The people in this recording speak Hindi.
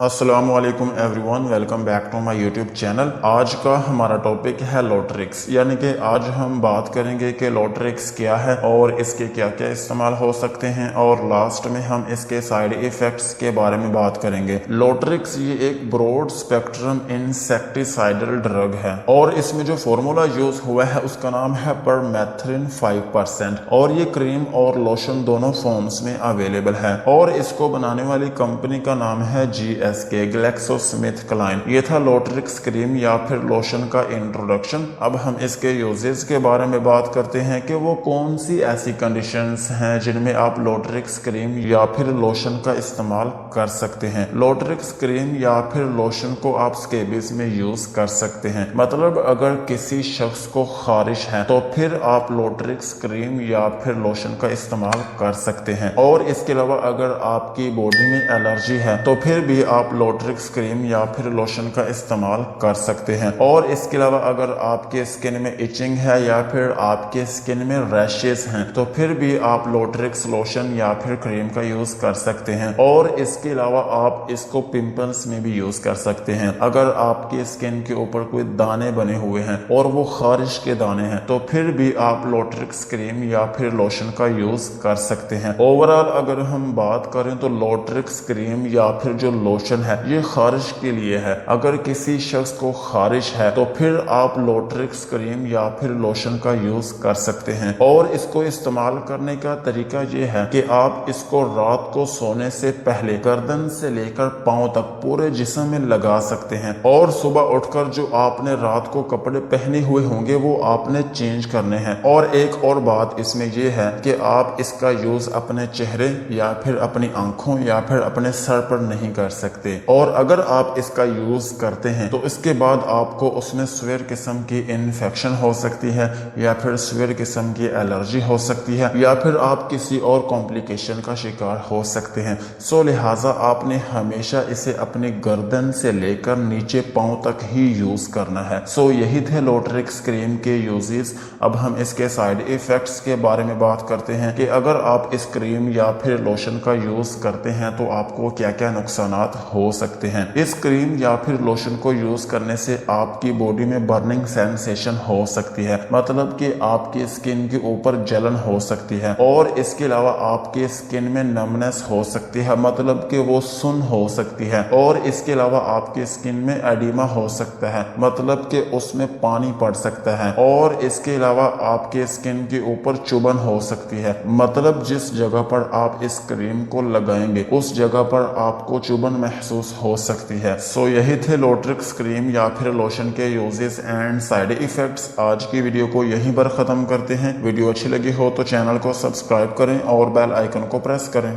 अस्सलाम वालेकुम everyone, welcome back to my YouTube channel. आज का हमारा टॉपिक है लोटरिक्स, यानी कि आज हम बात करेंगे कि लोटरिक्स क्या है और इसके क्या क्या इस्तेमाल हो सकते हैं, और लास्ट में हम इसके साइड इफेक्ट्स के बारे में बात करेंगे। लोटरिक्स ये एक ब्रॉड स्पेक्ट्रम इंसेक्टिसाइडल ड्रग है और इसमें जो फॉर्मूला यूज हुआ है उसका नाम है परमेथ्रिन 5%, और ये क्रीम और लोशन दोनों फॉर्म्स में अवेलेबल है। और इसको बनाने वाली कंपनी का नाम है GSK, ग्लैक्सोस्मिथक्लाइन। ये था लोटरिक्स क्रीम या फिर लोशन का इंट्रोडक्शन। अब हम इसके यूजेस के बारे में बात करते हैं कि वो कौन सी ऐसी कंडीशंस हैं जिनमें आप लोटरिक्स क्रीम या फिर लोशन का इस्तेमाल कर सकते हैं। लोटरिक्स क्रीम या फिर लोशन को आप स्केबीज में यूज कर सकते हैं, मतलब अगर किसी शख्स को खारिश है तो फिर आप लोटरिक्स क्रीम या फिर लोशन का इस्तेमाल कर सकते हैं। और इसके अलावा अगर आपकी बॉडी में एलर्जी है तो फिर भी आप लोटरिक्स क्रीम या फिर लोशन का इस्तेमाल कर सकते हैं। और इसके अलावा अगर आपके स्किन में इचिंग है या फिर आपके स्किन में रैशेस हैं तो फिर भी आप लोटरिक्स लोशन या फिर क्रीम का यूज कर सकते हैं। और इसके अलावा आप इसको पिंपल्स में भी यूज कर सकते हैं। अगर आपके स्किन के ऊपर कोई दाने बने हुए हैं और वो खारिश के दाने हैं तो फिर भी आप लोटरिक्स क्रीम या फिर लोशन का यूज कर सकते हैं। ओवरऑल अगर हम बात करें तो लोटरिक्स क्रीम या फिर जो लोशन है ये खारिश के लिए है। अगर किसी शख्स को खारिश है तो फिर आप लोटरिक्स क्रीम या फिर लोशन का यूज कर सकते हैं। और इसको इस्तेमाल करने का तरीका ये है कि आप इसको रात को सोने से पहले गर्दन से लेकर पांव तक पूरे जिस्म में लगा सकते हैं, और सुबह उठकर जो आपने रात को कपड़े पहने हुए होंगे वो आपने चेंज करने हैं। और एक और बात इसमें यह है कि आप इसका यूज अपने चेहरे या फिर अपनी आंखों या फिर अपने सर पर नहीं कर सकते। और अगर आप इसका यूज करते हैं तो इसके बाद आपको उसमें सीवियर किस्म की इन्फेक्शन हो सकती है या फिर सीवियर किस्म की एलर्जी हो सकती है या फिर आप किसी और कॉम्प्लिकेशन का शिकार हो सकते हैं। सो लिहाजा आपने हमेशा इसे अपनी गर्दन से लेकर नीचे पांव तक ही यूज करना है। सो यही थे लोटरिक्स क्रीम के यूजेस। अब हम इसके साइड इफेक्ट्स के बारे में बात करते हैं कि अगर आप इस क्रीम या फिर लोशन का यूज करते हैं तो आपको क्या क्या नुकसानात हो सकते हैं। इस क्रीम या फिर लोशन को यूज करने से आपकी बॉडी में बर्निंग सेंसेशन हो सकती है, मतलब कि आपकी स्किन के ऊपर जलन हो सकती है। और इसके अलावा आपके स्किन में नमनेस हो सकती है, मतलब कि वो सुन्न हो सकती है। और इसके अलावा आपके स्किन में एडिमा हो सकता है, मतलब कि उसमें पानी पड़ सकता है। और इसके अलावा आपके स्किन के ऊपर चुभन हो सकती है, मतलब जिस जगह पर आप इस क्रीम को लगाएंगे उस जगह पर आपको चुभन महसूस हो सकती है। सो यही थे लोटरिक्स क्रीम या फिर लोशन के यूजेस एंड साइड इफेक्ट्स। आज की वीडियो को यहीं पर खत्म करते हैं। वीडियो अच्छी लगी हो तो चैनल को सब्सक्राइब करें और बेल आइकन को प्रेस करें।